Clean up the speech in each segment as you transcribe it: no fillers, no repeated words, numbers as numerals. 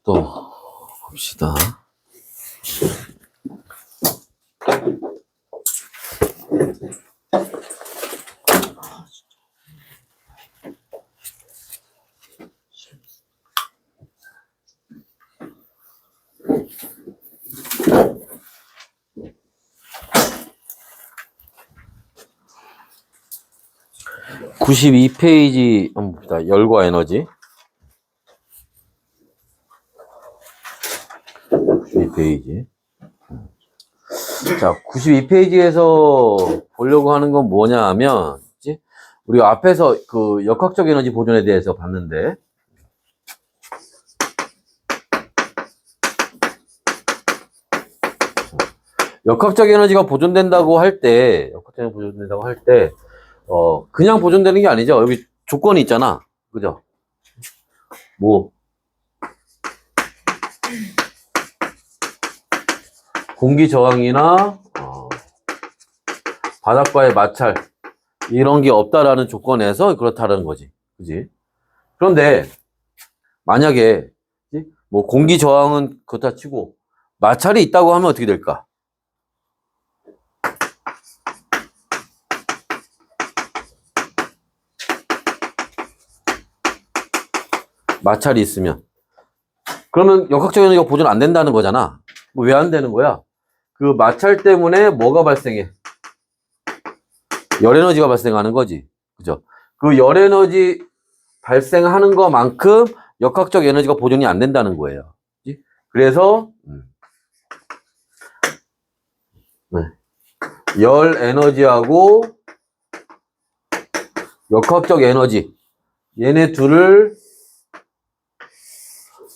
또 봅시다. (92페이지) 한번 봅시다. 열과 에너지 92페이지. 자, 92페이지에서 보려고 하는 건 뭐냐 하면, 우리가 앞에서 그 역학적 에너지 보존에 대해서 봤는데, 역학적 에너지가 보존된다고 할 때, 그냥 보존되는 게 아니죠. 여기 조건이 있잖아. 그죠? 뭐, 공기 저항이나, 바닥과의 마찰, 이런 게 없다라는 조건에서 그렇다라는 거지. 그지? 그런데, 만약에, 뭐, 공기 저항은 그렇다 치고, 마찰이 있다고 하면 어떻게 될까? 마찰이 있으면. 그러면 역학적 에너지가 보존 안 된다는 거잖아. 뭐 왜 안 되는 거야? 그 마찰 때문에 뭐가 발생해? 열 에너지가 발생하는 거지. 그죠? 그 열 에너지 발생하는 것만큼 역학적 에너지가 보존이 안 된다는 거예요. 그래서, 열 에너지하고 역학적 에너지, 얘네 둘을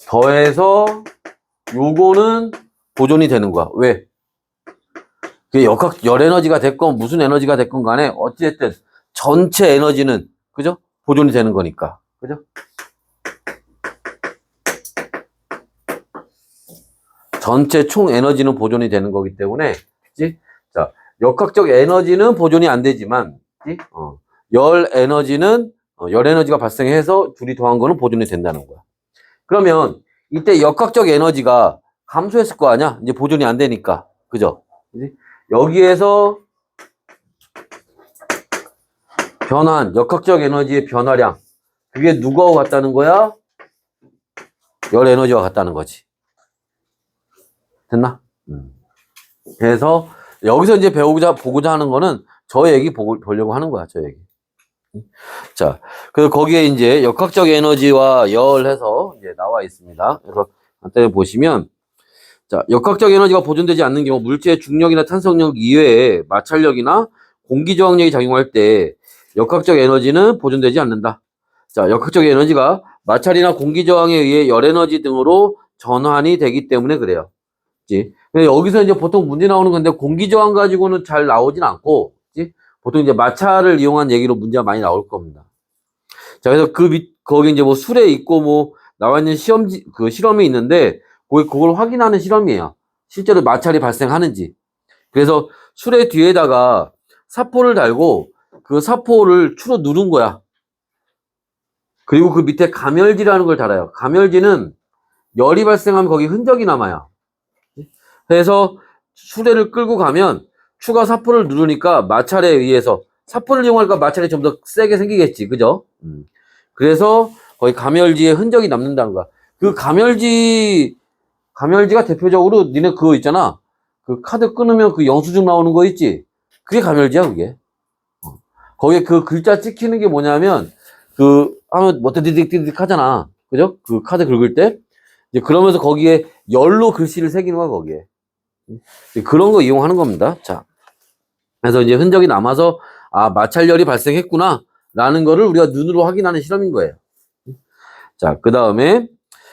더해서 요거는 보존이 되는 거야. 왜? 그게 열 에너지가 됐건 무슨 에너지가 됐건 간에 어찌됐든 전체 에너지는, 그죠? 보존이 되는 거니까. 그죠? 전체 총 에너지는 보존이 되는 거기 때문에, 그치? 자, 역학적 에너지는 보존이 안 되지만, 열 에너지가 발생해서 둘이 더한 거는 보존이 된다는 거야. 그러면 이때 역학적 에너지가 감소했을 거 아니야? 이제 보존이 안 되니까. 그죠? 여기에서 변환, 역학적 에너지의 변화량. 그게 누구하고 같다는 거야? 열 에너지와 같다는 거지. 됐나? 그래서 여기서 이제 보고자 하는 거는 저 얘기 보려고 하는 거야, 저 얘기. 자, 그래서 거기에 이제 역학적 에너지와 열 해서 이제 나와 있습니다. 그래서 간단히 보시면, 자, 역학적 에너지가 보존되지 않는 경우 물체의 중력이나 탄성력 이외에 마찰력이나 공기저항력이 작용할 때 역학적 에너지는 보존되지 않는다. 자, 역학적 에너지가 마찰이나 공기저항에 의해 열 에너지 등으로 전환이 되기 때문에 그래요. 그치? 여기서 이제 보통 문제 나오는 건데 공기저항 가지고는 잘 나오진 않고, 그치? 보통 이제 마찰을 이용한 얘기로 문제가 많이 나올 겁니다. 자, 그래서 거기 이제 뭐 술에 있고 뭐 나와 있는 실험이 있는데, 그걸 확인하는 실험이에요. 실제로 마찰이 발생하는지. 그래서 술의 뒤에다가 사포를 달고 그 사포를 추로 누른 거야. 그리고 그 밑에 가멸지라는 걸 달아요. 가멸지는 열이 발생하면 거기 흔적이 남아요. 그래서 수레를 끌고 가면 추가 사포를 누르니까 마찰에 의해서, 사포를 이용하니까 마찰이 좀 더 세게 생기겠지. 그죠? 그래서 거기 가멸지에 흔적이 남는다는 거야. 그 가멸지가 대표적으로 니네 그거 있잖아. 그 카드 끊으면 그 영수증 나오는 거 있지? 그게 가멸지야, 그게. 거기에 그 글자 찍히는 게 뭐냐면, 하면 뭐 띠디딕 하잖아. 그죠? 그 카드 긁을 때. 이제 그러면서 거기에 열로 글씨를 새기는 거야, 거기에. 그런 거 이용하는 겁니다. 자. 그래서 이제 흔적이 남아서, 마찰열이 발생했구나. 라는 거를 우리가 눈으로 확인하는 실험인 거예요. 자, 그 다음에,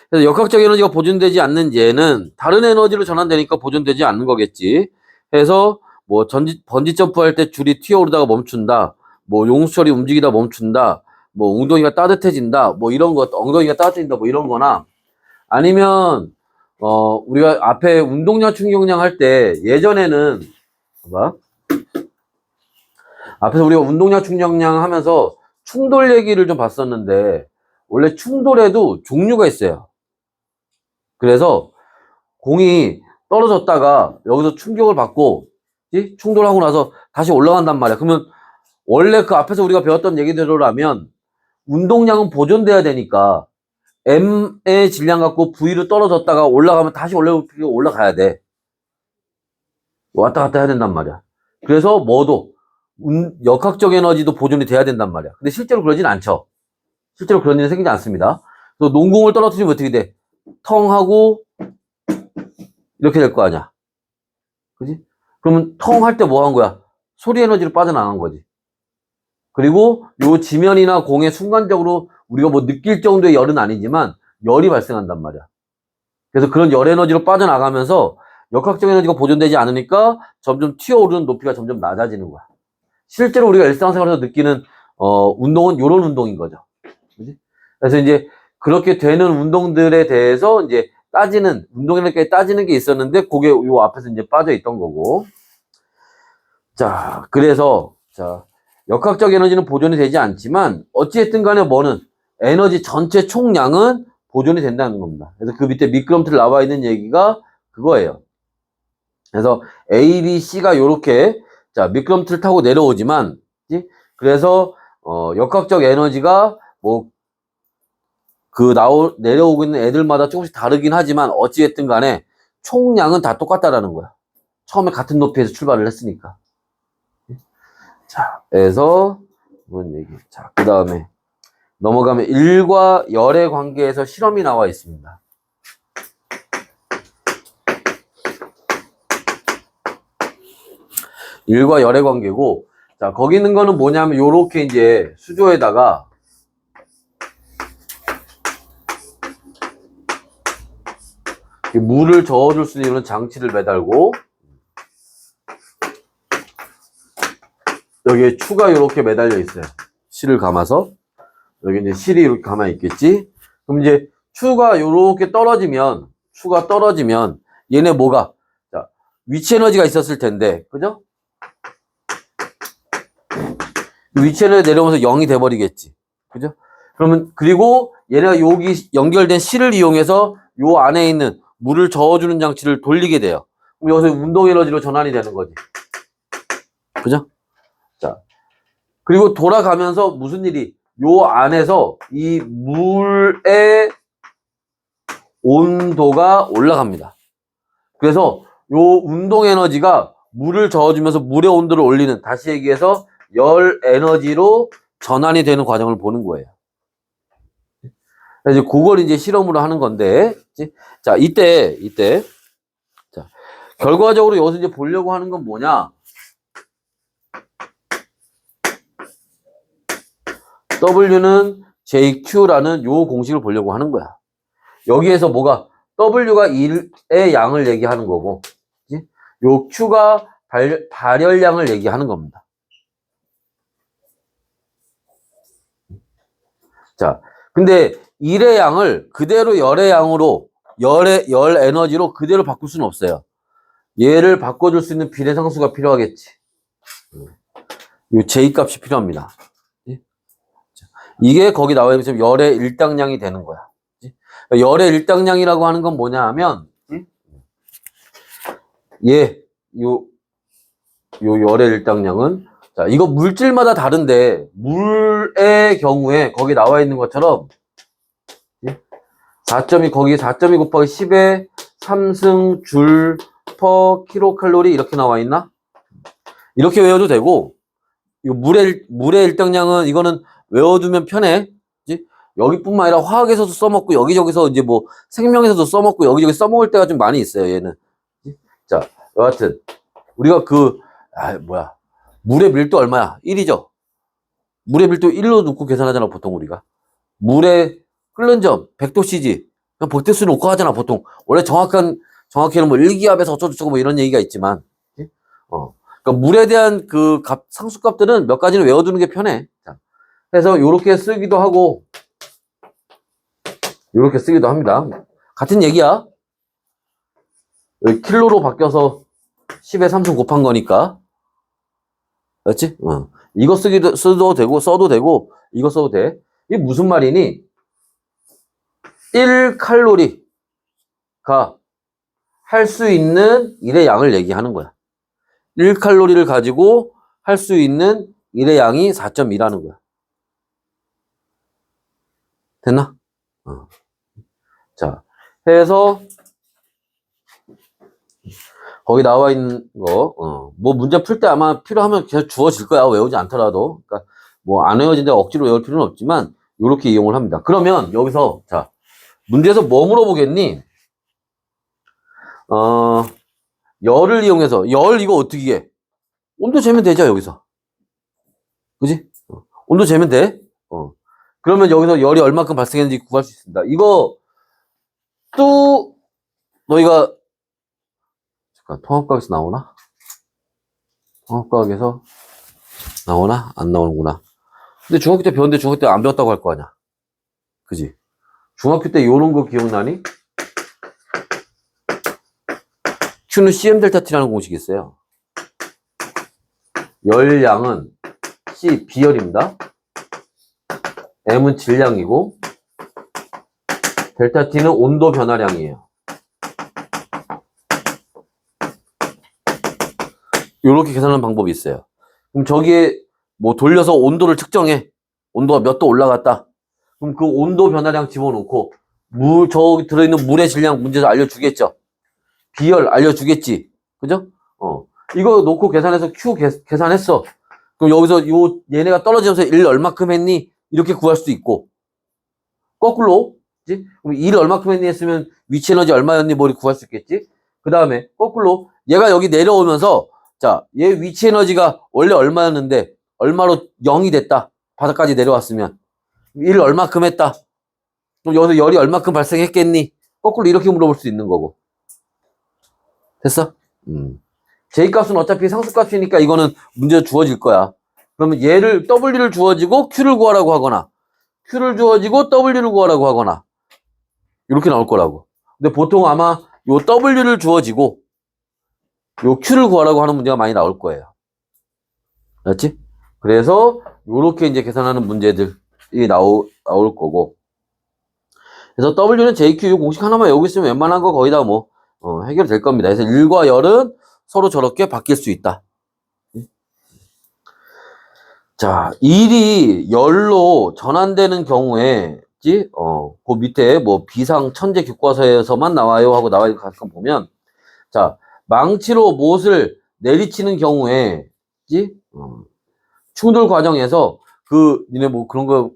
그래서 역학적 에너지가 보존되지 않는 예는 다른 에너지로 전환되니까 보존되지 않는 거겠지. 해서 뭐 번지 점프할 때 줄이 튀어오르다가 멈춘다. 뭐 용수철이 움직이다 멈춘다. 뭐 엉덩이가 따뜻해진다. 뭐 이런 것, 엉덩이가 따뜻해진다. 뭐 이런 거나, 아니면 우리가 앞에 운동량 충격량 할 때, 예전에는, 봐봐. 앞에서 우리가 운동량 충격량 하면서 충돌 얘기를 좀 봤었는데, 원래 충돌에도 종류가 있어요. 그래서 공이 떨어졌다가 여기서 충격을 받고, 충돌하고 나서 다시 올라간단 말이야. 그러면 원래 그 앞에서 우리가 배웠던 얘기대로라면 운동량은 보존돼야 되니까 M의 질량 갖고 V로 떨어졌다가 올라가면 다시 올라가야 돼. 왔다 갔다 해야 된단 말이야. 그래서 뭐도 역학적 에너지도 보존이 돼야 된단 말이야. 근데 실제로 그러진 않죠. 실제로 그런 일은 생기지 않습니다. 그래서 농공을 떨어뜨리면 어떻게 돼? 텅 하고 이렇게 될 거 아니야. 그지? 그러면 텅 할 때 뭐 한 거야? 소리 에너지로 빠져나간 거지. 그리고 요 지면이나 공에 순간적으로 우리가 뭐 느낄 정도의 열은 아니지만 열이 발생한단 말이야. 그래서 그런 열 에너지로 빠져나가면서 역학적 에너지가 보존되지 않으니까 점점 튀어오르는 높이가 점점 낮아지는 거야. 실제로 우리가 일상생활에서 느끼는 운동은 요런 운동인 거죠. 그치? 그래서 이제 그렇게 되는 운동들에 대해서 이제 따지는 운동 에너지까지 따지는 게 있었는데 그게 요 앞에서 이제 빠져 있던 거고. 자, 그래서 자 역학적 에너지는 보존이 되지 않지만 어찌됐든 간에 뭐는 에너지 전체 총량은 보존이 된다는 겁니다. 그래서 그 밑에 미끄럼틀 나와 있는 얘기가 그거예요. 그래서 A, B, C가 요렇게 자 미끄럼틀 타고 내려오지만 그래서 역학적 에너지가 뭐 내려오고 있는 애들마다 조금씩 다르긴 하지만 어찌됐든 간에 총량은 다 똑같다라는 거야. 처음에 같은 높이에서 출발을 했으니까. 자, 그래서 이런 얘기. 자, 그 다음에 넘어가면 일과 열의 관계에서 실험이 나와 있습니다. 일과 열의 관계고, 자, 거기 있는 거는 뭐냐면 요렇게 이제 수조에다가 물을 저어줄 수 있는 장치를 매달고 여기에 추가 이렇게 매달려 있어요. 실을 감아서 여기 이제 실이 이렇게 가만히 있겠지. 그럼 이제 추가 떨어지면 얘네 뭐가 자 위치 에너지가 있었을 텐데 그죠? 위치 에너지 내려오면서 0이 돼버리겠지. 그죠? 그러면 그리고 얘네가 여기 연결된 실을 이용해서 요 안에 있는 물을 저어주는 장치를 돌리게 돼요. 그럼 여기서 운동 에너지로 전환이 되는 거지. 그죠? 자, 그리고 돌아가면서 무슨 일이 요 안에서 이 물의 온도가 올라갑니다. 그래서 요 운동 에너지가 물을 저어주면서 물의 온도를 올리는 다시 얘기해서 열 에너지로 전환이 되는 과정을 보는 거예요. 그래서 그걸 이제 실험으로 하는 건데, 자, 이때, 자, 결과적으로 여기서 이제 보려고 하는 건 뭐냐? W는 JQ라는 요 공식을 보려고 하는 거야. 여기에서 뭐가, W가 1의 양을 얘기하는 거고, 그치? 요 Q가 발열량을 얘기하는 겁니다. 자, 근데 1의 양을 그대로 열의 양으로, 열 에너지로 그대로 바꿀 수는 없어요. 얘를 바꿔줄 수 있는 비례상수가 필요하겠지. 요 J 값이 필요합니다. 이게 거기 나와 있는 열의 일당량이 되는 거야. 열의 일당량이라고 하는 건 뭐냐 하면, 요 열의 일당량은, 자, 이거 물질마다 다른데, 물의 경우에 거기 나와 있는 것처럼, 4.2, 거기 4.2 곱하기 10에 3승 줄 퍼 킬로칼로리 이렇게 나와 있나? 이렇게 외워도 되고, 이 물의 일당량은 이거는 외워두면 편해. 그치? 여기뿐만 아니라 화학에서도 써먹고 여기저기서 이제 뭐 생명에서도 써먹고 여기저기 써먹을 때가 좀 많이 있어요, 얘는. 그치? 자, 여하튼 우리가 물의 밀도 얼마야? 1이죠. 물의 밀도 1로 놓고 계산하잖아, 보통 우리가. 물의 끓는 점 100도씨지. 그냥 볼테스 놓고 하잖아, 보통. 원래 정확히는 뭐 1기압에서 어쩌고저쩌고 뭐 이런 얘기가 있지만. 그치? 그러니까 물에 대한 그 상수값들은 몇 가지는 외워두는 게 편해. 자, 그래서 요렇게 쓰기도 하고, 요렇게 쓰기도 합니다. 같은 얘기야. 여기 킬로로 바뀌어서 10에 3승 곱한 거니까. 맞지? 이거 써도 되고, 이거 써도 돼. 이게 무슨 말이니? 1칼로리가 할 수 있는 일의 양을 얘기하는 거야. 1칼로리를 가지고 할 수 있는 일의 양이 4.2라는 거야. 됐나? 자, 해서 거기 나와 있는 거, 뭐 문제 풀 때 아마 필요하면 계속 주어질 거야. 외우지 않더라도. 그러니까 뭐 안 외워진다고 억지로 외울 필요는 없지만 이렇게 이용을 합니다. 그러면 여기서 자, 문제에서 뭐 물어보겠니? 열을 이용해서 열 이거 어떻게 해? 온도 재면 되죠, 여기서. 그지? 온도 재면 돼. 그러면 여기서 열이 얼마큼 발생했는지 구할 수 있습니다. 이거 또 너희가 잠깐 통합과학에서 나오나? 통합과학에서 나오나? 안 나오는구나. 근데 중학교 때 배웠는데 중학교 때 안 배웠다고 할 거 아니야. 그지? 중학교 때 요런 거 기억나니? Q는 CM 델타 T라는 공식이 있어요. 열량은 C 비열입니다. M은 질량이고 델타 T는 온도 변화량이에요. 이렇게 계산하는 방법이 있어요. 그럼 저기에 뭐 돌려서 온도를 측정해. 온도가 몇 도 올라갔다. 그럼 그 온도 변화량 집어넣고 저기 들어있는 물의 질량 문제에서 알려주겠죠. 비열 알려주겠지. 그죠? 이거 놓고 계산해서 Q 계산했어. 그럼 여기서 얘네가 떨어지면서 1 얼마큼 했니? 이렇게 구할 수도 있고. 거꾸로. 그치? 그럼 1 얼마큼 했니? 했으면 위치 에너지 얼마였니? 뭐 이렇게 구할 수 있겠지? 그 다음에 거꾸로 얘가 여기 내려오면서 자, 얘 위치 에너지가 원래 얼마였는데 얼마로 0이 됐다. 바닥까지 내려왔으면 1 얼마큼 했다. 그럼 여기서 열이 얼마큼 발생했겠니? 거꾸로 이렇게 물어볼 수 있는 거고. 됐어? J값은 어차피 상수값이니까 이거는 문제 주어질 거야. 그러면 얘를 W를 주어지고 Q를 구하라고 하거나 Q를 주어지고 W를 구하라고 하거나 이렇게 나올 거라고. 근데 보통 아마 요 W를 주어지고 요 Q를 구하라고 하는 문제가 많이 나올 거예요. 알았지? 그래서 요렇게 이제 계산하는 문제들이 나올 거고. 그래서 W는 JQ 공식 하나만 외우고 있으면 웬만한 거 거의 다 뭐 해결될 겁니다. 그래서 1과 열은 서로 저렇게 바뀔 수 있다. 자, 1이 열로 전환되는 경우에, 그 밑에 뭐 비상 천재 교과서에서만 나와요 하고 나와 있는 거 가끔 보면, 자, 망치로 못을 내리치는 경우에, 충돌 과정에서 니네 뭐 그런 거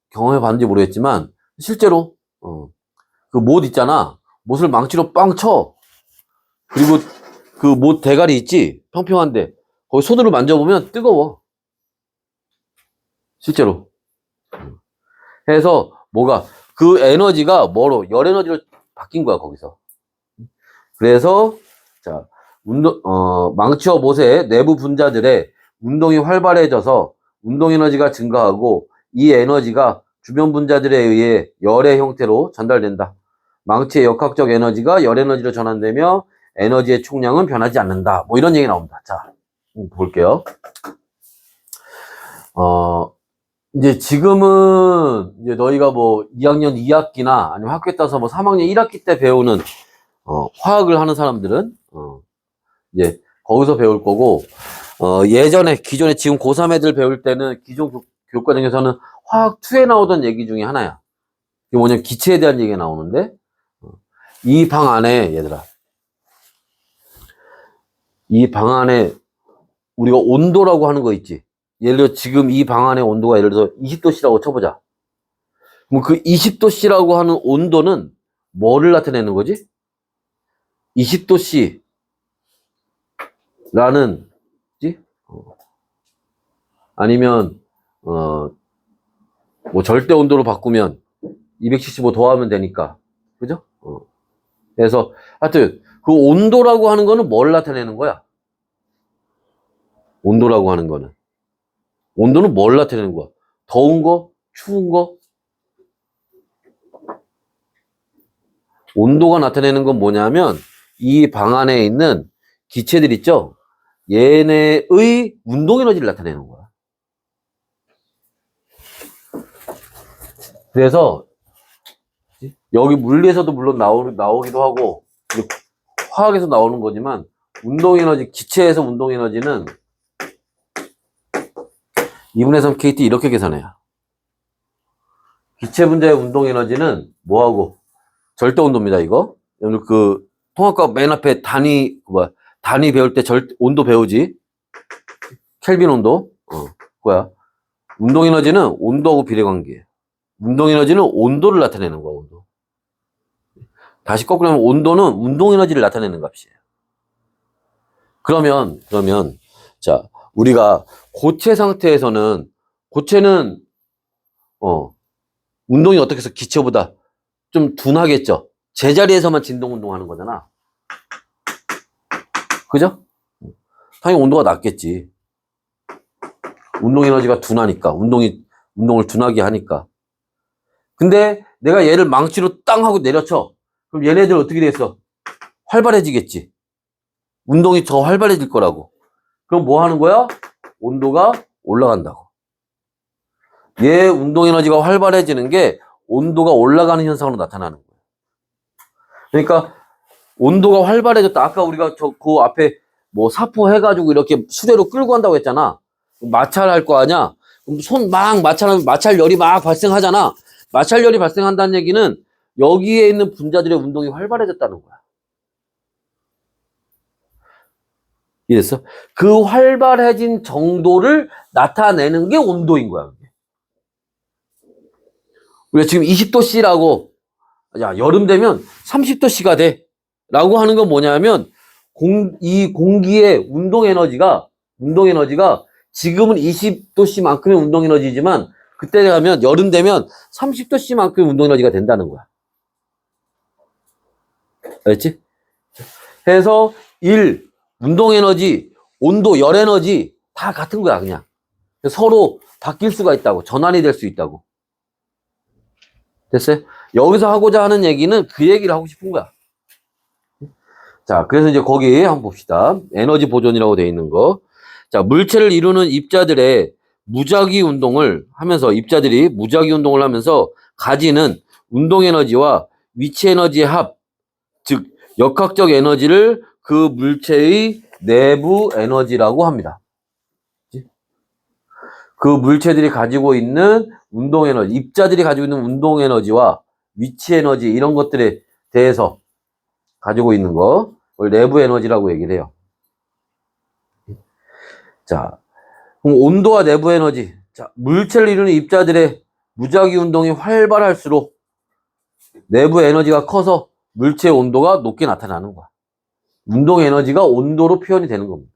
경험해 봤는지 모르겠지만, 실제로, 그 못 있잖아. 못을 망치로 빵 쳐. 그리고 그 못 대가리 있지? 평평한데. 거기 손으로 만져보면 뜨거워. 실제로. 해서 뭐가 그 에너지가 뭐로 열 에너지로 바뀐 거야, 거기서. 그래서 자, 망치와 못의 내부 분자들의 운동이 활발해져서 운동 에너지가 증가하고 이 에너지가 주변 분자들에 의해 열의 형태로 전달된다. 망치의 역학적 에너지가 열 에너지로 전환되며 에너지의 총량은 변하지 않는다. 뭐 이런 얘기 나옵니다. 자, 볼게요. 이제 지금은 이제 너희가 뭐 2학년 2학기나 아니면 학교에 따라서 뭐 3학년 1학기 때 배우는 화학을 하는 사람들은 이제 거기서 배울 거고 예전에 기존에 지금 고3 애들 배울 때는 기존 교육과정에서는 화학 2에 나오던 얘기 중에 하나야. 이게 뭐냐면 기체에 대한 얘기가 나오는데 이 방 안에 얘들아 이 방 안에 우리가 온도라고 하는 거 있지. 예를 들어 지금 이 방 안의 온도가 예를 들어 20도씨라고 쳐보자. 그럼 그 20도씨라고 하는 온도는 뭐를 나타내는 거지? 20도씨라는 아니면 뭐 절대 온도로 바꾸면 275 더하면 되니까 그죠? 그래서 하여튼 그 온도라고 하는 거는 뭘 나타내는 거야? 온도라고 하는 거는 온도는 뭘 나타내는 거야? 더운 거? 추운 거? 온도가 나타내는 건 뭐냐면 이 방 안에 있는 기체들 있죠? 얘네의 운동 에너지를 나타내는 거야. 그래서 여기 물리에서도 물론 나오기도 하고 화학에서 나오는 거지만 운동 에너지, 기체에서 운동 에너지는 2분의 3 KT 이렇게 계산해요. 기체 분자의 운동 에너지는 뭐하고? 절대 온도입니다, 이거. 오늘 그 통합과 맨 앞에 단위 배울 때 온도 배우지? 켈빈 온도. 그거야. 운동 에너지는 온도하고 비례 관계예요. 운동 에너지는 온도를 나타내는 거야, 온도. 다시 거꾸로 하면 온도는 운동 에너지를 나타내는 값이에요. 그러면, 자, 우리가 고체 상태에서는, 고체는, 운동이 어떻게 해서 기체보다 좀 둔하겠죠? 제자리에서만 진동 운동하는 거잖아. 그죠? 당연히 온도가 낮겠지. 운동 에너지가 둔하니까, 운동을 둔하게 하니까. 근데 내가 얘를 망치로 땅 하고 내려쳐. 그럼 얘네들 어떻게 되겠어? 활발해지겠지. 운동이 더 활발해질 거라고. 그럼 뭐 하는 거야? 온도가 올라간다고. 얘 운동 에너지가 활발해지는 게 온도가 올라가는 현상으로 나타나는 거예요. 그러니까 온도가 활발해졌다. 아까 우리가 그 앞에 뭐 사포 해가지고 이렇게 수레로 끌고 간다고 했잖아. 마찰할 거 아니야? 그럼 손 막 마찰하면 마찰열이 막 발생하잖아. 마찰열이 발생한다는 얘기는 여기에 있는 분자들의 운동이 활발해졌다는 거야. 이해됐어? 그 활발해진 정도를 나타내는 게 온도인 거야. 우리가 지금 20도씨라고, 야, 여름 되면 30도씨가 돼. 라고 하는 건 뭐냐면, 이 공기의 운동 에너지가 지금은 20도씨만큼의 운동 에너지지만, 그때 가면, 여름 되면 30도씨만큼의 운동 에너지가 된다는 거야. 알겠지? 해서 운동 에너지, 온도, 열 에너지 다 같은 거야, 그냥. 서로 바뀔 수가 있다고. 전환이 될 수 있다고. 됐어요? 여기서 하고자 하는 얘기는 그 얘기를 하고 싶은 거야. 자, 그래서 이제 거기 한번 봅시다. 에너지 보존이라고 되어 있는 거. 자, 물체를 이루는 입자들의 무작위 운동을 하면서, 입자들이 무작위 운동을 하면서 가지는 운동 에너지와 위치 에너지의 합, 즉, 역학적 에너지를 그 물체의 내부 에너지라고 합니다. 그 물체들이 가지고 있는 운동 에너지, 입자들이 가지고 있는 운동 에너지와 위치 에너지 이런 것들에 대해서 가지고 있는 거, 그걸 내부 에너지라고 얘기를 해요. 자, 그럼 온도와 내부 에너지. 자, 물체를 이루는 입자들의 무작위 운동이 활발할수록 내부 에너지가 커서 물체의 온도가 높게 나타나는 거야. 운동 에너지가 온도로 표현이 되는 겁니다.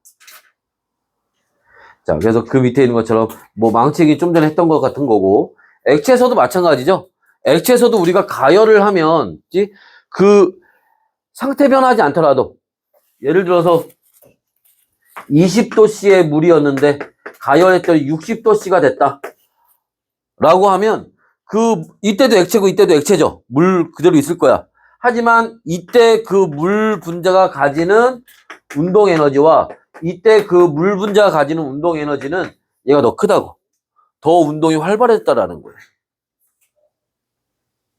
자, 그래서 그 밑에 있는 것처럼 뭐 망치기 좀 전에 했던 것 같은 거고, 액체에서도 마찬가지죠. 액체에서도 우리가 가열을 하면 그 상태 변하지 않더라도, 예를 들어서 20도씨의 물이었는데 가열했더니 60도씨가 됐다 라고 하면 이때도 액체고 이때도 액체죠. 물 그대로 있을 거야. 하지만 이때 그 물 분자가 가지는 운동 에너지와 이때 그 물 분자가 가지는 운동 에너지는 얘가 더 크다고. 더 운동이 활발했다라는 거예요.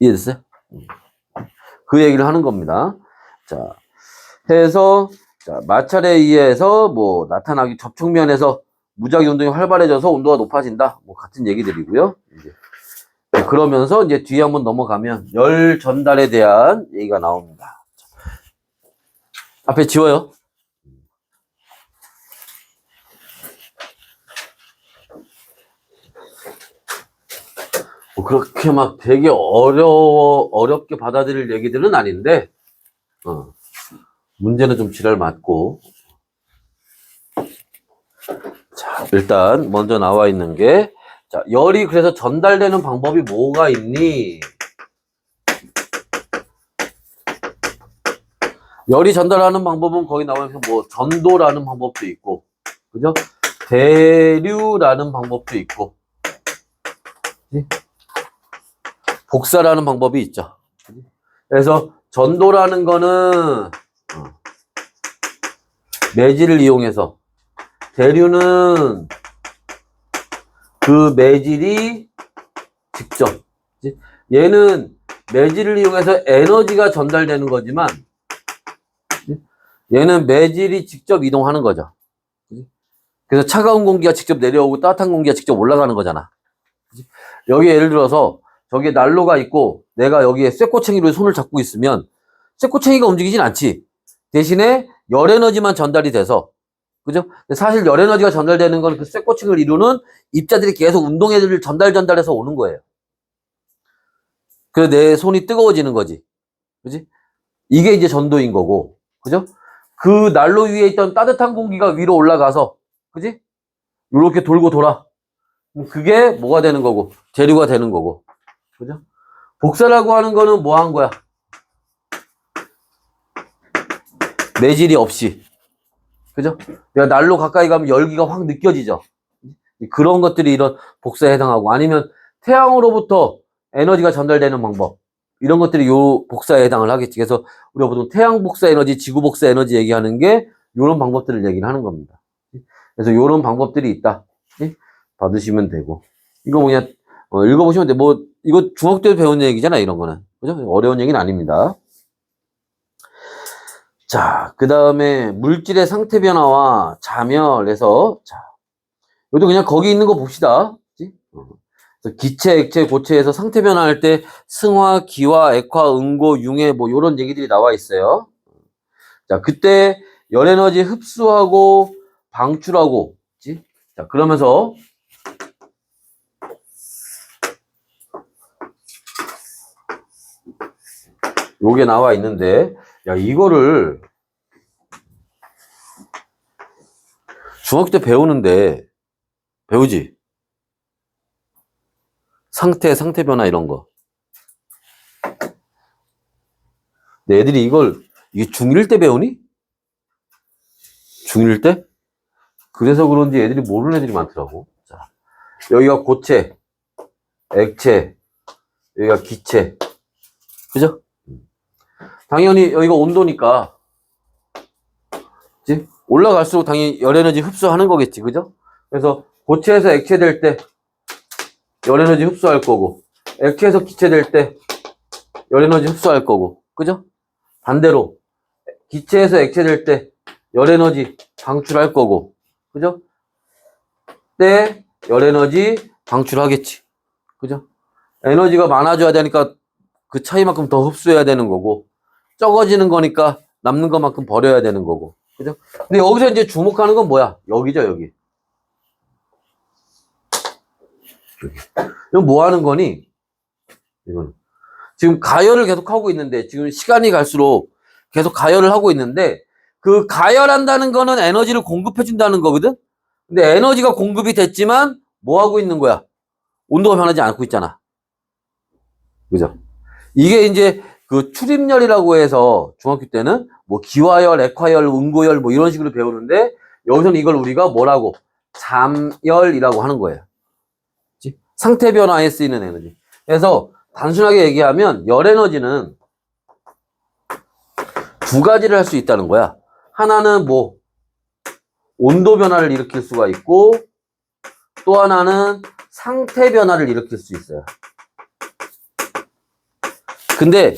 이해됐어요? 그 얘기를 하는 겁니다. 자, 해서 자, 마찰에 의해서 뭐 나타나기 접촉면에서 무작위 운동이 활발해져서 온도가 높아진다. 뭐 같은 얘기들이고요. 이제 그러면서 이제 뒤에 한번 넘어가면 열 전달에 대한 얘기가 나옵니다. 앞에 지워요. 뭐 그렇게 막 되게 어렵게 받아들일 얘기들은 아닌데, 문제는 좀 지랄 맞고. 자, 일단 먼저 나와 있는 게, 자, 열이 그래서 전달되는 방법이 뭐가 있니? 열이 전달하는 방법은 거기 나와서 뭐 전도라는 방법도 있고, 그죠? 대류라는 방법도 있고, 복사라는 방법이 있죠. 그래서 전도라는 거는 매질을 이용해서 대류는 그 매질이 직접, 얘는 매질을 이용해서 에너지가 전달되는 거지만 얘는 매질이 직접 이동하는 거죠. 그래서 차가운 공기가 직접 내려오고 따뜻한 공기가 직접 올라가는 거잖아. 여기 예를 들어서 저기에 난로가 있고 내가 여기에 쇠꼬챙이로 손을 잡고 있으면 쇠꼬챙이가 움직이진 않지. 대신에 열 에너지만 전달이 돼서, 그죠? 사실 열 에너지가 전달되는 건 그 쇠꼬챙이를 이루는 입자들이 계속 운동 에너지를 전달해서 오는 거예요. 그래서 내 손이 뜨거워지는 거지. 그지? 이게 이제 전도인 거고. 그죠? 그 난로 위에 있던 따뜻한 공기가 위로 올라가서, 그지? 이렇게 돌고 돌아. 그게 뭐가 되는 거고, 대류가 되는 거고. 그죠? 복사라고 하는 거는 뭐 한 거야? 매질이 없이. 그죠? 내가 난로 가까이 가면 열기가 확 느껴지죠? 그런 것들이 이런 복사에 해당하고, 아니면 태양으로부터 에너지가 전달되는 방법. 이런 것들이 요 복사에 해당을 하겠지. 그래서 우리가 보통 태양 복사 에너지, 지구 복사 에너지 얘기하는 게 요런 방법들을 얘기를 하는 겁니다. 그래서 요런 방법들이 있다. 받으시면 되고. 이거 뭐냐, 읽어보시면 돼. 뭐, 이거 중학교 때 배운 얘기잖아, 이런 거는. 그죠? 어려운 얘기는 아닙니다. 자, 그 다음에 물질의 상태 변화와 자멸에서, 자, 이것도 그냥 거기 있는 거 봅시다. 기체, 액체, 고체에서 상태 변화할 때 승화, 기화, 액화, 응고, 융해 뭐 이런 얘기들이 나와 있어요. 자, 그때 열 에너지 흡수하고 방출하고, 그치? 자, 그러면서 요게 나와 있는데, 야, 이거를 중학교 때 배우는데 배우지? 상태 변화 이런 거. 근데 애들이 이게 중1 때 배우니? 중1 때? 그래서 그런지 애들이 모르는 애들이 많더라고. 자, 여기가 고체, 액체, 여기가 기체. 그죠? 당연히 여기가 온도니까. 그치? 올라갈수록 당연히 열 에너지 흡수하는 거겠지. 그죠? 그래서 고체에서 액체 될 때 열 에너지 흡수할 거고, 액체에서 기체 될 때 열 에너지 흡수할 거고. 그죠? 반대로 기체에서 액체 될 때 열 에너지 방출할 거고. 그죠? 때 열 에너지 방출하겠지. 그죠? 에너지가 많아져야 되니까 그 차이만큼 더 흡수해야 되는 거고, 적어지는 거니까 남는 것만큼 버려야 되는 거고. 그죠? 근데 여기서 이제 주목하는 건 뭐야? 여기죠, 여기. 이건 뭐 하는 거니? 이건. 지금 가열을 계속 하고 있는데, 지금 시간이 갈수록 계속 가열을 하고 있는데, 그 가열한다는 거는 에너지를 공급해준다는 거거든? 근데 에너지가 공급이 됐지만, 뭐 하고 있는 거야? 온도가 변하지 않고 있잖아. 그죠? 이게 이제 그 출입열이라고 해서 중학교 때는 뭐 기화열, 액화열, 응고열 뭐 이런 식으로 배우는데, 여기서는 이걸 우리가 뭐라고? 잠열이라고 하는 거예요. 그치? 상태 변화에 쓰이는 에너지. 그래서 단순하게 얘기하면 열 에너지는 두 가지를 할 수 있다는 거야. 하나는 뭐 온도 변화를 일으킬 수가 있고, 또 하나는 상태 변화를 일으킬 수 있어요. 근데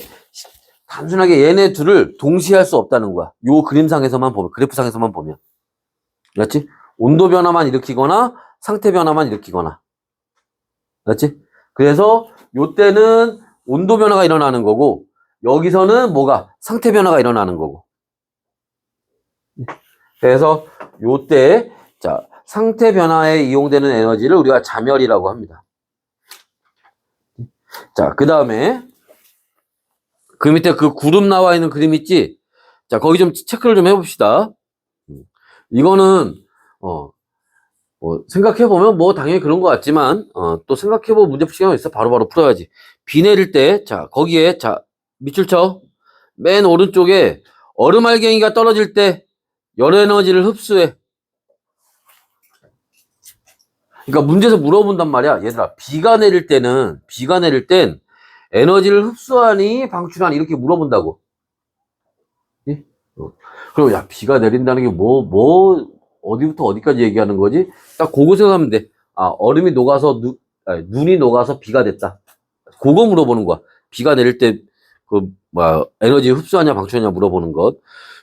단순하게 얘네 둘을 동시에 할 수 없다는 거야. 요 그림상에서만 보면, 그래프상에서만 보면. 그렇지? 온도 변화만 일으키거나 상태 변화만 일으키거나. 그렇지? 그래서 요때는 온도 변화가 일어나는 거고, 여기서는 뭐가? 상태 변화가 일어나는 거고. 그래서 요때, 자, 상태 변화에 이용되는 에너지를 우리가 자멸이라고 합니다. 자, 그 다음에, 그 밑에 그 구름 나와 있는 그림 있지? 자, 거기 좀 체크를 좀 해봅시다. 이거는, 생각해보면 뭐 당연히 그런 것 같지만, 또 생각해보면 문제풀이 시간이 있어. 바로바로 풀어야지. 비 내릴 때, 자, 거기에, 자, 밑줄 쳐. 맨 오른쪽에 얼음 알갱이가 떨어질 때 열 에너지를 흡수해. 그러니까 문제에서 물어본단 말이야. 얘들아, 비가 내릴 땐 에너지를 흡수하니 방출하니 이렇게 물어본다고. 예? 그럼 야 비가 내린다는 게 어디부터 어디까지 얘기하는 거지? 딱 그거 생각하면 돼. 아 얼음이 녹아서 눈이 녹아서 비가 됐다. 그거 물어보는 거야. 비가 내릴 때 에너지 흡수하냐 방출하냐 물어보는 것.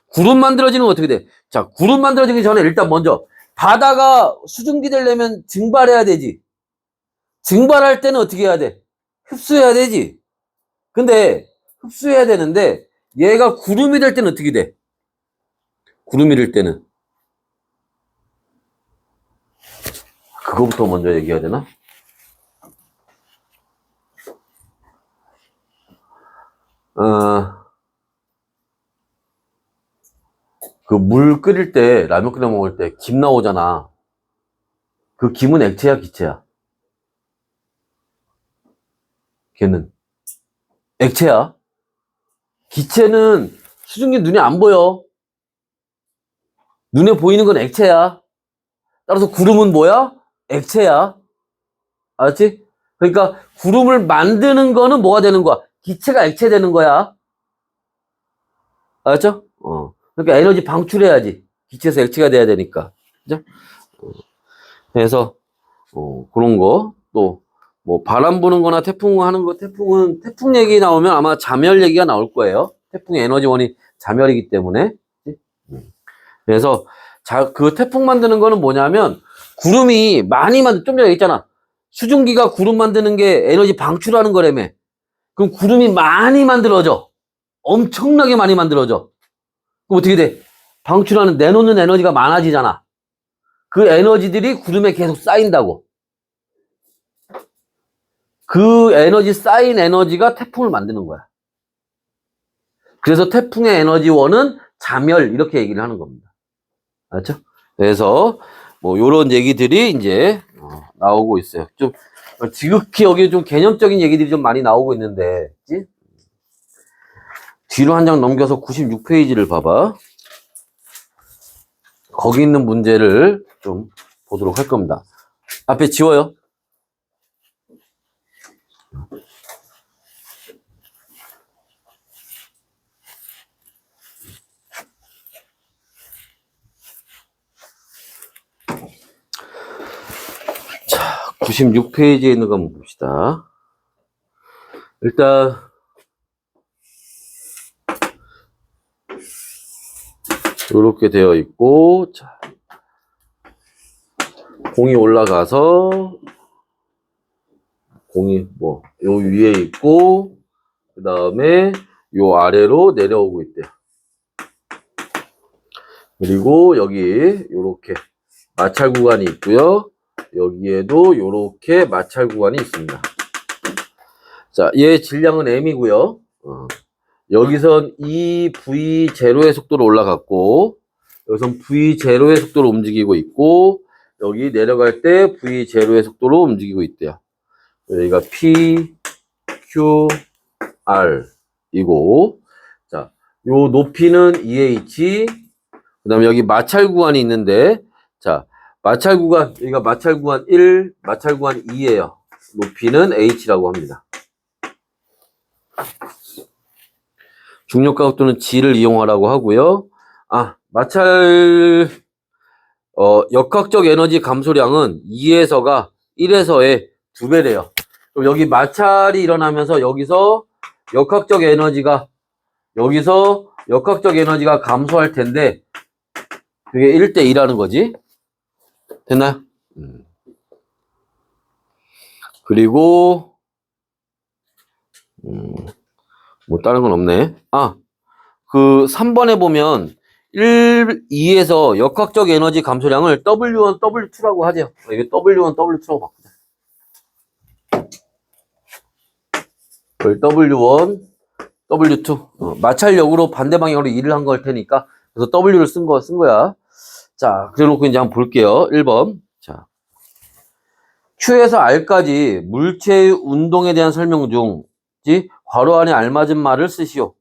구름 만들어지는 건 어떻게 돼? 자 구름 만들어지기 전에 일단 먼저 바다가 수증기 되려면 증발해야 되지. 증발할 때는 어떻게 해야 돼? 흡수해야 되지. 근데 흡수해야 되는데 얘가 구름이 될 때는 어떻게 돼? 구름이 될 때는 그거부터 먼저 얘기해야 되나? 그 물 끓일 때 라면 끓여 먹을 때 김 나오잖아. 그 김은 액체야 기체야? 걔는 액체야. 기체는 수증기 눈에 안 보여. 눈에 보이는 건 액체야. 따라서 구름은 뭐야? 액체야. 알았지? 그러니까 구름을 만드는 거는 뭐가 되는 거야? 기체가 액체 되는 거야. 알았죠? 그러니까 에너지 방출해야지. 기체에서 액체가 돼야 되니까. 그죠? 그래서 그런 거. 또 뭐 바람 부는 거나 태풍 하는 거, 태풍 얘기 나오면 아마 자멸 얘기가 나올 거예요. 태풍의 에너지원이 자멸이기 때문에. 그래서 그 태풍 만드는 거는 뭐냐면 구름이 많이 좀 전에 있잖아. 수증기가 구름 만드는 게 에너지 방출하는 거라며. 그럼 구름이 많이 만들어져. 엄청나게 많이 만들어져. 그럼 어떻게 돼? 내놓는 에너지가 많아지잖아. 그 에너지들이 구름에 계속 쌓인다고. 그 쌓인 에너지가 태풍을 만드는 거야. 그래서 태풍의 에너지원은 자멸, 이렇게 얘기를 하는 겁니다. 알죠? 그래서, 요런 얘기들이 이제, 나오고 있어요. 좀, 지극히 여기 좀 개념적인 얘기들이 좀 많이 나오고 있는데, 그치? 뒤로 한 장 넘겨서 96페이지를 봐봐. 거기 있는 문제를 좀 보도록 할 겁니다. 앞에 지워요. 자, 96페이지에 있는 거 한번 봅시다. 일단, 이렇게 되어 있고, 자, 공이 올라가서, 공이 요 위에 있고, 그 다음에 요 아래로 내려오고 있대요. 그리고 여기 요렇게 마찰 구간이 있고요. 여기에도 요렇게 마찰 구간이 있습니다. 자, 얘 질량은 m이고요. 여기선 이 v0의 속도로 올라갔고, 여기선 v0의 속도로 움직이고 있고, 여기 내려갈 때 v0의 속도로 움직이고 있대요. 여기가 p, q, r 이고, 자, 요 높이는 EH, 그 다음에 여기 마찰 구간이 있는데, 자, 마찰 구간, 여기가 마찰 구간 1, 마찰 구간 2예요. 높이는 H라고 합니다. 중력 가속도는 G를 이용하라고 하고요. 역학적 에너지 감소량은 2에서가 1에서의 2배래요. 그럼 여기 마찰이 일어나면서 여기서 역학적 에너지가 감소할 텐데, 그게 1대2라는 거지. 됐나요? 그리고, 다른 건 없네. 그 3번에 보면 2에서 역학적 에너지 감소량을 W1, W2라고 하죠. 이게 W1, W2라고 바꾸자. W1, W2. 마찰력으로 반대 방향으로 일을 한 걸 테니까. 그래서 W를 쓴 거야. 자, 그래 놓고 이제 한번 볼게요. 1번. 자. Q에서 R까지 물체의 운동에 대한 설명 중, 괄호 안에 알맞은 말을 쓰시오.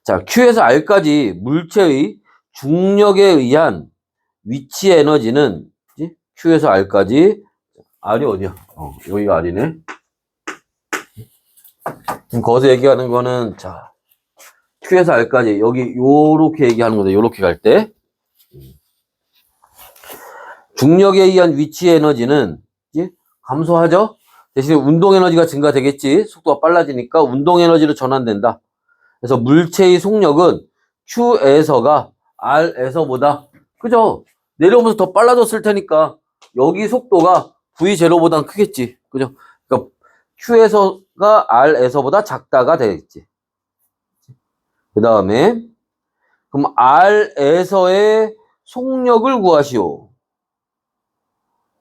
자, Q에서 R까지 물체의 중력에 의한 위치 에너지는, Q에서 R까지, R이 어디야? 여기가 R이네. 지금 거기서 얘기하는 거는, 자, Q에서 R까지 여기 요렇게 얘기하는 거다. 요렇게 갈 때. 중력에 의한 위치 에너지는 이제 감소하죠? 대신에 운동 에너지가 증가되겠지. 속도가 빨라지니까 운동 에너지로 전환된다. 그래서 물체의 속력은 Q에서가 R에서보다 그죠? 내려오면서 더 빨라졌을 테니까 여기 속도가 V0보단 크겠지. 그죠? 그러니까 Q에서가 R에서보다 작다가 되겠지. 그 다음에 그럼 R에서의 속력을 구하시오.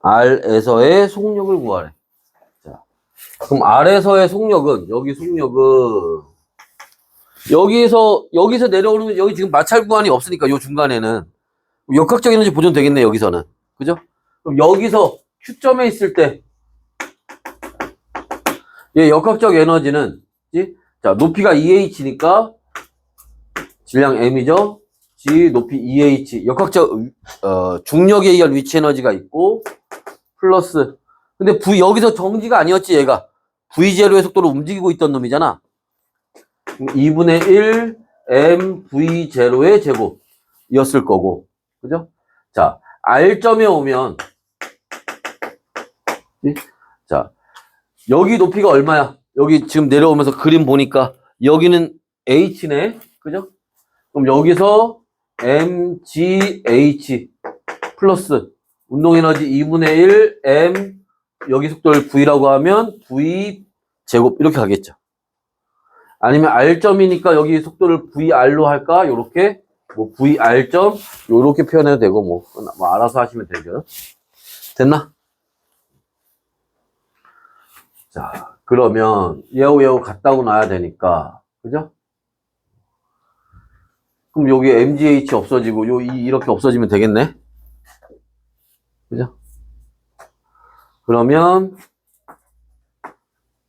R에서의 속력을 구하래. 자, 그럼 R에서의 속력은 여기 속력은 여기서 내려오는 여기 지금 마찰 구간이 없으니까 요 중간에는 역학적 에너지 보존되겠네 여기서는. 그죠? 그럼 여기서 Q점에 있을 때 얘 역학적 에너지는 자 높이가 2h니까 질량 m이죠. G 높이 2h 역학적 중력에 의한 위치 에너지가 있고 플러스 근데 여기서 정지가 아니었지 얘가 V0의 속도로 움직이고 있던 놈이잖아. 2분의 1 mv0의 제곱이었을 거고 그죠? 자 R점에 오면 자 여기 높이가 얼마야? 여기 지금 내려오면서 그림 보니까 여기는 h네 그죠? 그럼 여기서 mgh 플러스 운동에너지 2분의 1 m 여기 속도를 v라고 하면 v 제곱 이렇게 가겠죠. 아니면 r점이니까 여기 속도를 vr로 할까? 요렇게 뭐 vr점 요렇게 표현해도 되고 뭐 알아서 하시면 되죠. 됐나? 자 그러면 예우 같다고 놔야 되니까 그죠? 그럼 여기 mgh 없어지고 요 이렇게 없어지면 되겠네. 그죠? 그러면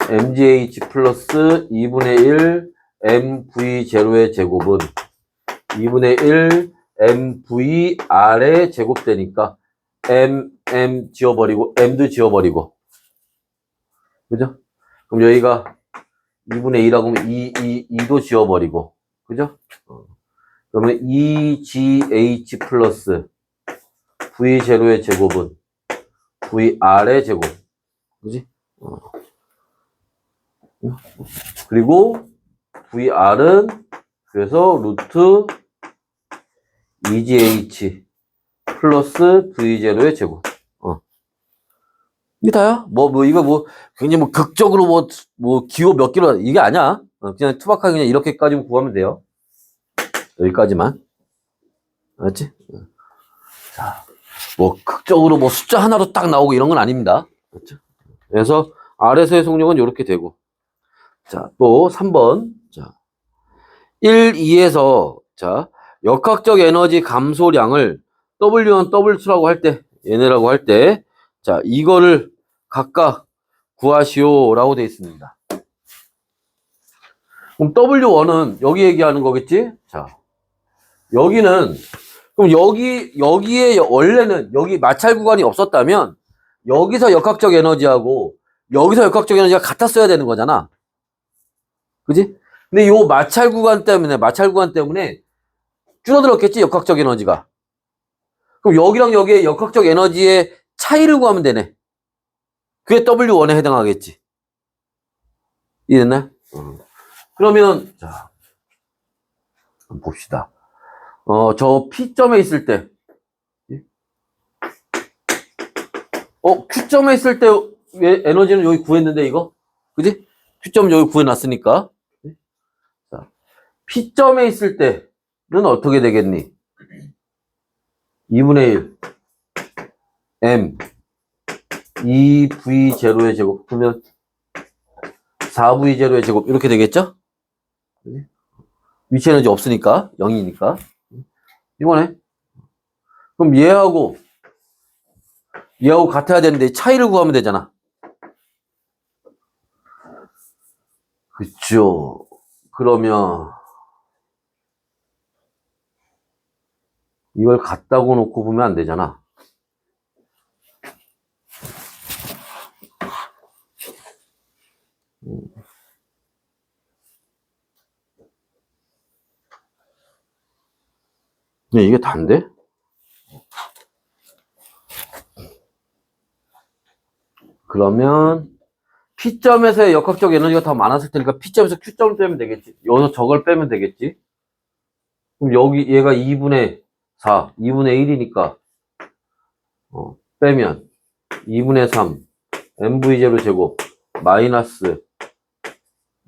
mgh 플러스 2분의 1 mv0의 제곱은 2분의 1 mvr의 제곱되니까 m 지워버리고 m도 지워버리고 그죠? 그럼 여기가 2분의 2라고 하면 2도 지워버리고 그죠? 그러면 2gh 플러스 v0의 제곱은 vr의 제곱 그지? 그리고 vr은 그래서 루트 2gh 플러스 v0의 제곱 이게 다야? 이거 굉장히 극적으로 기호 몇 킬로 이게 아니야. 그냥 투박하게 그냥 이렇게까지만 구하면 돼요. 여기까지만. 알았지? 자, 극적으로 숫자 하나로 딱 나오고 이런 건 아닙니다. 그렇죠? 그래서 R에서의 속력은 이렇게 되고. 자, 또 3번. 자, 1, 2에서 자, 역학적 에너지 감소량을 W1, W2라고 할 때, 얘네라고 할 때, 자, 이거를 각각 구하시오라고 되어 있습니다. 그럼 W1은 여기 얘기하는 거겠지? 자, 여기는 그럼 여기에 원래는 여기 마찰 구간이 없었다면 여기서 역학적 에너지하고 여기서 역학적 에너지가 같았어야 되는 거잖아. 그지? 근데 요 마찰 구간 때문에 줄어들었겠지, 역학적 에너지가. 그럼 여기랑 여기의 역학적 에너지의 차이를 구하면 되네. 그게 W1에 해당하겠지. 이해됐나요? 그러면, 자, 한번 봅시다. 저 P점에 있을 때, Q점에 있을 때 에너지는 여기 구했는데, 이거? 그지? Q점 여기 구해놨으니까. 자, P점에 있을 때는 어떻게 되겠니? 2분의 1 M 2V0의 제곱 그러면 4V0의 제곱 이렇게 되겠죠? 위치 에너지 없으니까 0이니까 이번에 그럼 얘하고 같아야 되는데 차이를 구하면 되잖아. 그쵸? 그러면 이걸 같다고 놓고 보면 안 되잖아. 근데 이게 단데? 그러면 P점에서의 역학적 에너지가 더 많았을 테니까 P점에서 Q점을 빼면 되겠지. 여기서 저걸 빼면 되겠지. 그럼 여기 얘가 2분의 4, 2분의 1이니까 빼면 2분의 3 mv0 제곱 마이너스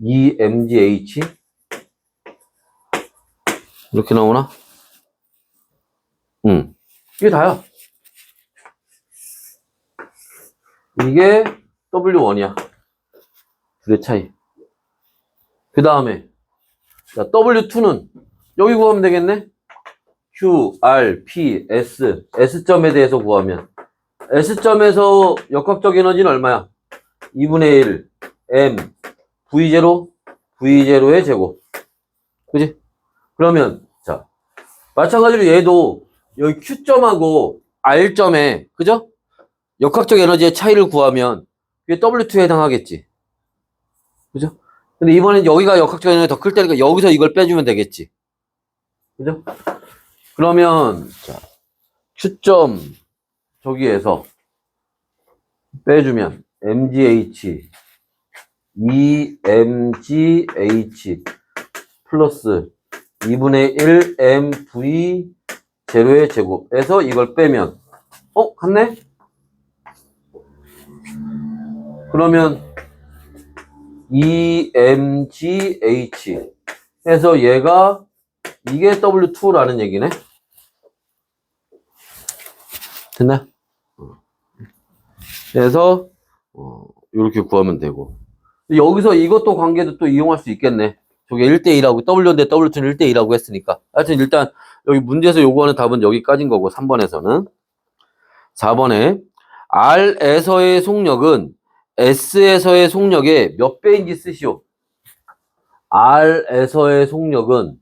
2mgh 이렇게 나오나? 이게 다야. 이게 W1이야. 둘의 차이. 그 다음에 W2는 여기 구하면 되겠네? Q, R, P, S. S점에 대해서 구하면 S점에서 역학적 에너지는 얼마야? 2분의 1 M V0 V0의 제곱. 그지? 그러면 자 마찬가지로 얘도 여기 Q점하고 R점에 그죠? 역학적 에너지의 차이를 구하면 그게 W2에 해당하겠지. 그죠? 근데 이번엔 여기가 역학적 에너지가 더 클 때니까 여기서 이걸 빼주면 되겠지. 그죠? 그러면 자 Q점 저기에서 빼주면 MGH 2MGH 플러스 2분의 1 MV 제로의 제곱에서 이걸 빼면 같네? 그러면 2mgh 해서 얘가 이게 W2라는 얘기네. 됐나? 그래서 이렇게 구하면 되고 여기서 이것도 관계도 또 이용할 수 있겠네. 저게 1대1하고 W인데 W2는 1대1하고 했으니까 하여튼 일단 여기 문제에서 요구하는 답은 여기까지인 거고 3번에서는 4번에 R에서의 속력은 S에서의 속력의 몇 배인지 쓰시오. R에서의 속력은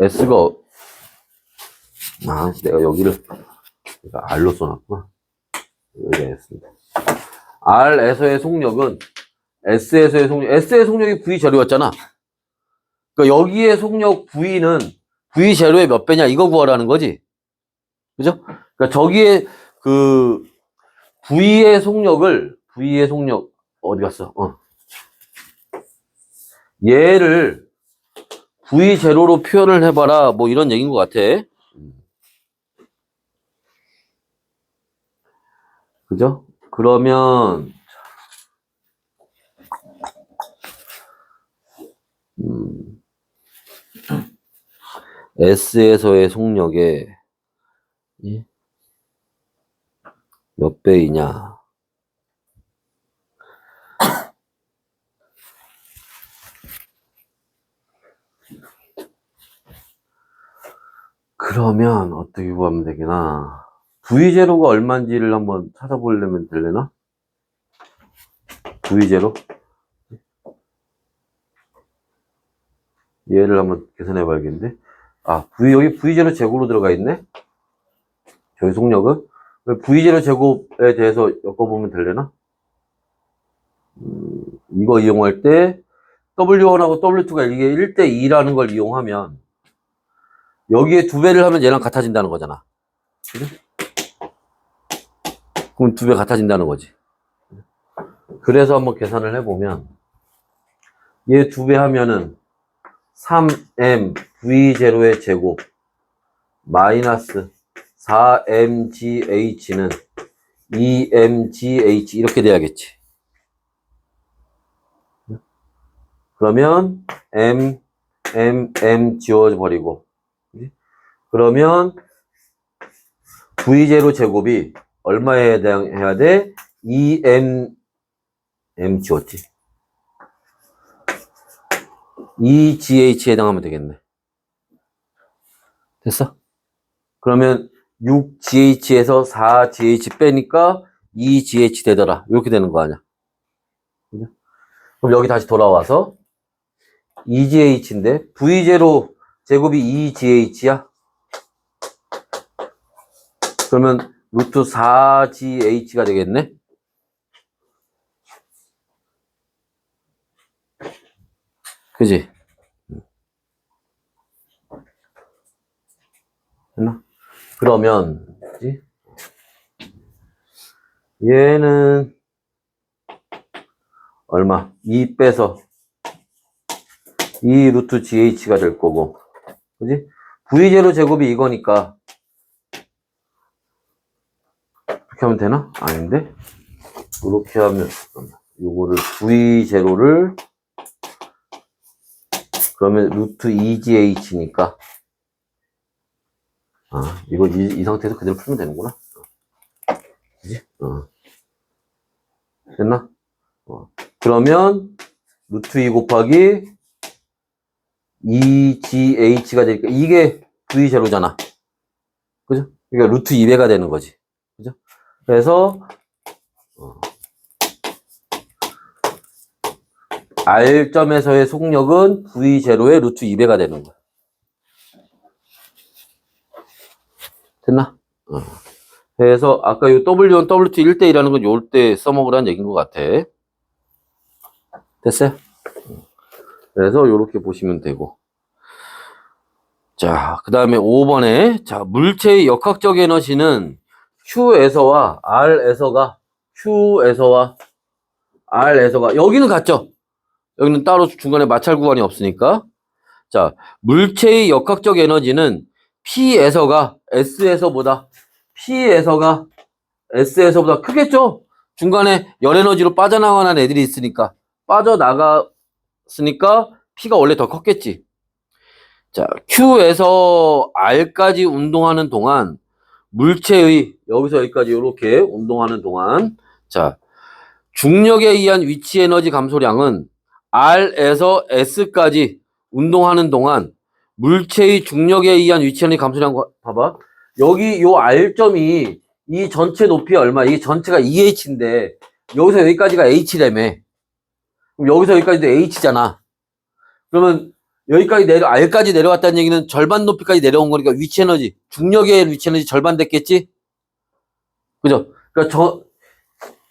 S가 내가 여기를 R로 써놨구나. 여기가 S입니다. R에서의 속력은 S에서의 속력, S의 속력이 V 제로였잖아. 그러니까 여기에 속력 V는 V 제로의 몇 배냐 이거 구하라는 거지. 그죠? 그러니까 저기에 그 V의 속력 어디 갔어? 얘를 V 제로로 표현을 해봐라 뭐 이런 얘기인 것 같아. 그죠? 그러면 S에서의 속력의 몇 배이냐? 그러면 어떻게 구하면 되겠나? V0가 얼마인지를 한번 찾아보려면 되려나? V0? 얘를 한번 계산해 봐야겠는데? 여기 V0 제곱으로 들어가 있네? 저희 속력은? V0 제곱에 대해서 엮어보면 되려나? 이거 이용할 때 W1하고 W2가 이게 1대2라는 걸 이용하면 여기에 2배를 하면 얘랑 같아진다는 거잖아. 그래? 그럼 2배 같아진다는 거지. 그래서 한번 계산을 해보면 얘 2배 하면은 3m v0의 제곱 마이너스 4mgh는 2mgh 이렇게 돼야겠지. 그러면 m 지워져 버리고 그러면 v0 제곱이 얼마에 해당해야 돼? 2m 지웠지. 2GH에 해당하면 되겠네. 됐어? 그러면 6GH에서 4GH 빼니까 2GH 되더라. 이렇게 되는 거 아니야. 그럼 여기 다시 돌아와서 2GH인데 V0 제곱이 2GH야? 그러면 루트 4GH가 되겠네? 그지? 됐나? 그러면 뭐지? 얘는 얼마? 2 빼서 2 루트 GH가 될 거고, 그지? V0 제곱이 이거니까 이렇게 하면 되나? 아닌데? 이렇게 하면 요거를 V0를 그러면 루트 2GH니까 이거 이 상태에서 그대로 풀면 되는구나. 그지? 됐나? 그러면 루트 2 곱하기 2GH가 되니까 이게 V0잖아. 그죠? 그러니까 루트 2배가 되는 거지. 그죠? 그래서 R점에서의 속력은 V0의 루트 2배가 되는 거야. 됐나? 그래서 아까 이 W1, W2 1대1이라는 건 요럴 때 써먹으라는 얘기인 것 같아. 됐어요? 그래서 요렇게 보시면 되고. 자, 그 다음에 5번에, 자, 물체의 역학적 에너지는 Q에서와 R에서가, 여기는 같죠? 여기는 따로 중간에 마찰 구간이 없으니까. 자, 물체의 역학적 에너지는 P에서가 S에서보다 크겠죠? 중간에 열 에너지로 빠져나가는 애들이 있으니까. 빠져나갔으니까 P가 원래 더 컸겠지. 자, Q에서 R까지 운동하는 동안 물체의 여기서 여기까지 이렇게 운동하는 동안 자, 중력에 의한 위치 에너지 감소량은 R에서 S까지 운동하는 동안 물체의 중력에 의한 위치 에너지 감소량 봐봐. 여기 요 R점이 이 전체 높이가 얼마? 이 전체가 2H인데 여기서 여기까지가 H라며. 그럼 여기서 여기까지도 H잖아. 그러면 여기까지 R까지 내려왔다는 얘기는 절반 높이까지 내려온 거니까 위치 에너지, 중력의 위치 에너지 절반 됐겠지? 그죠? 그러니까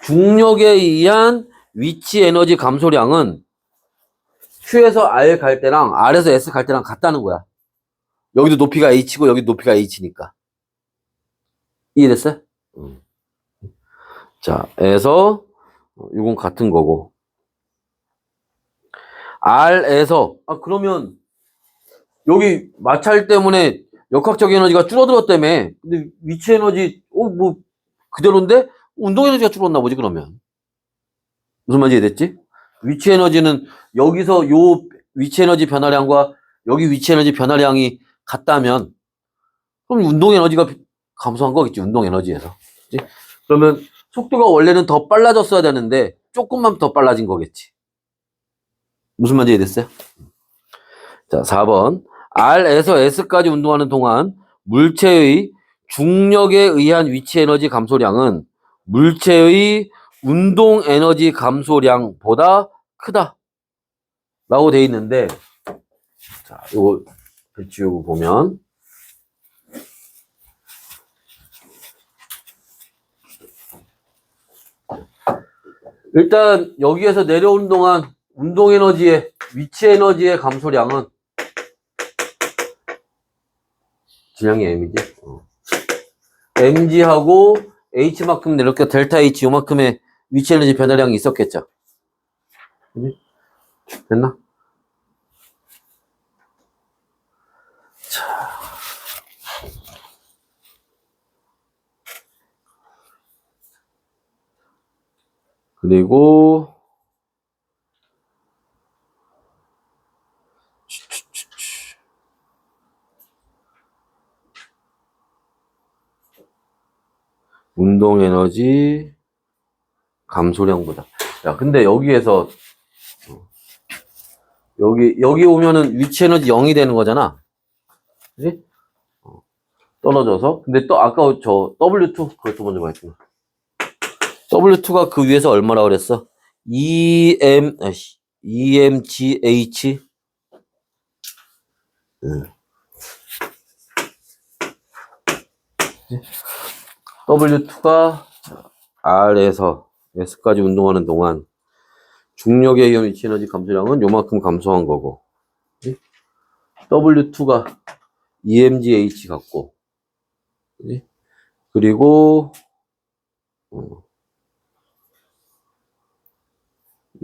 중력에 의한 위치 에너지 감소량은 Q에서 R 갈 때랑 R에서 S 갈 때랑 같다는 거야. 여기도 높이가 H고 여기도 높이가 H니까. 이해됐어요? 자, 그래서 이건 같은 거고. R에서 그러면 여기 마찰 때문에 역학적 에너지가 줄어들었다며. 근데 위치 에너지 뭐 그대로인데 운동 에너지가 줄었나 보지 그러면. 무슨 말인지 이해됐지? 위치 에너지는 여기서 요 위치 에너지 변화량과 여기 위치 에너지 변화량이 같다면 그럼 운동 에너지가 감소한 거겠지. 운동 에너지에서. 그치? 그러면 속도가 원래는 더 빨라졌어야 되는데 조금만 더 빨라진 거겠지. 무슨 말인지 이해됐어요? 자, 4번. R에서 S까지 운동하는 동안 물체의 중력에 의한 위치 에너지 감소량은 물체의 운동 에너지 감소량보다 크다. 라고 돼 있는데, 자, 요거 지우고 보면, 일단 여기에서 내려오는 동안 운동 에너지의 위치 에너지의 감소량은 질량이 M이지. mg하고 h만큼 이렇게 델타 h 요만큼의 위치 에너지 변화량이 있었겠죠. 됐나? 자. 그리고 운동 에너지 감소량보다. 야, 근데 여기에서 여기 오면은 위치 에너지 0이 되는 거잖아. 그지? 떨어져서. 근데 또 아까 저 W2 그것도 먼저 말했구나. W2가 그 위에서 얼마라 그랬어? EMGH. W2가 R에서 S까지 운동하는 동안 중력에 의한 위치 에너지 감소량은 요만큼 감소한 거고, W2가 EMGH 같고, 그지? 그리고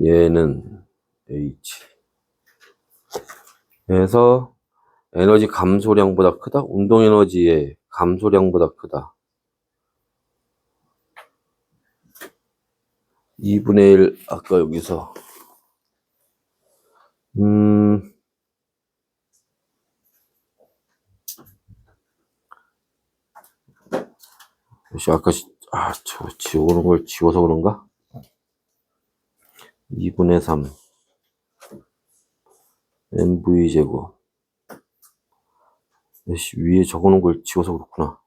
얘는 H. 그래서 에너지 감소량보다 크다? 운동 에너지의 감소량보다 크다. 2분의 1, 아까 여기서. 역시 아까, 저거 지우는 걸 지워서 그런가? 2분의 3. MV제곱. 역시 위에 적어놓은 걸 지워서 그렇구나.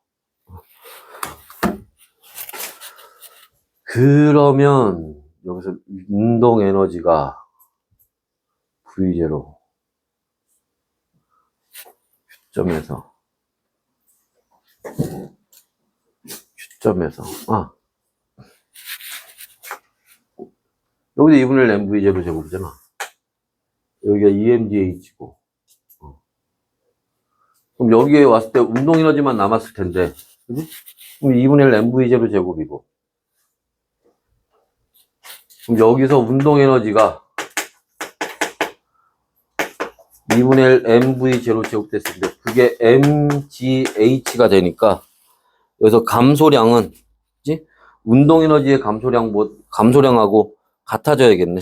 그러면, 여기서 운동 에너지가 V0. Q점에서. 여기도 2분의 1 MV0 제곱이잖아. 여기가 EMGH고. 그럼 여기에 왔을 때 운동 에너지만 남았을 텐데. 그지? 그럼 2분의 1 MV0 제곱이고. 그럼 여기서 운동 에너지가 2분의 1 MV0 제곱 됐을 때 그게 MGH가 되니까 여기서 감소량은 그치? 운동 에너지의 감소량하고 같아져야겠네.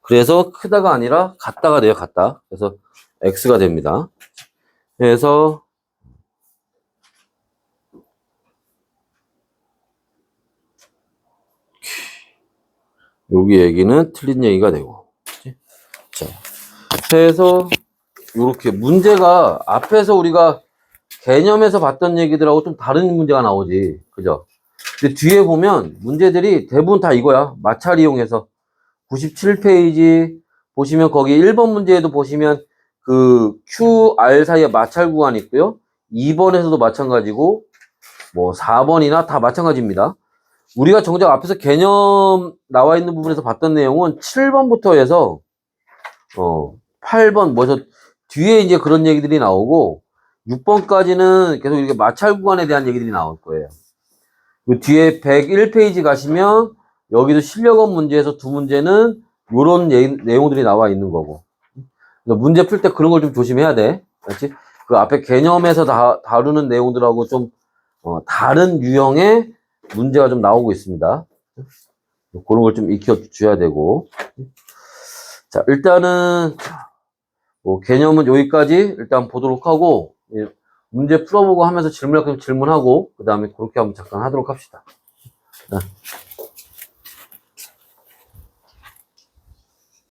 그래서 크다가 아니라 같다가 돼요. 같다. 그래서 X가 됩니다. 그래서 여기 얘기는 틀린 얘기가 되고. 그치? 자, 그래서 이렇게 문제가 앞에서 우리가 개념에서 봤던 얘기들하고 좀 다른 문제가 나오지. 그죠? 근데 뒤에 보면 문제들이 대부분 다 이거야. 마찰 이용해서. 97페이지 보시면 거기 1번 문제에도 보시면 그 QR 사이에 마찰 구간이 있고요. 2번에서도 마찬가지고 뭐 4번이나 다 마찬가지입니다. 우리가 정작 앞에서 개념 나와 있는 부분에서 봤던 내용은 7번부터 해서 8번 뭐서 뒤에 이제 그런 얘기들이 나오고 6번까지는 계속 이렇게 마찰 구간에 대한 얘기들이 나올 거예요. 그 뒤에 101페이지 가시면 여기도 실력업 문제에서 두 문제는 요런 내용들이 나와 있는 거고. 문제 풀 때 그런 걸 좀 조심해야 돼. 그렇지? 그 앞에 개념에서 다루는 내용들하고 좀 다른 유형의 문제가 좀 나오고 있습니다. 그런 걸 좀 익혀줘야 되고. 자, 일단은 뭐 개념은 여기까지 일단 보도록 하고 문제 풀어보고 하면서 질문하고 그 다음에 그렇게 한번 잠깐 하도록 합시다.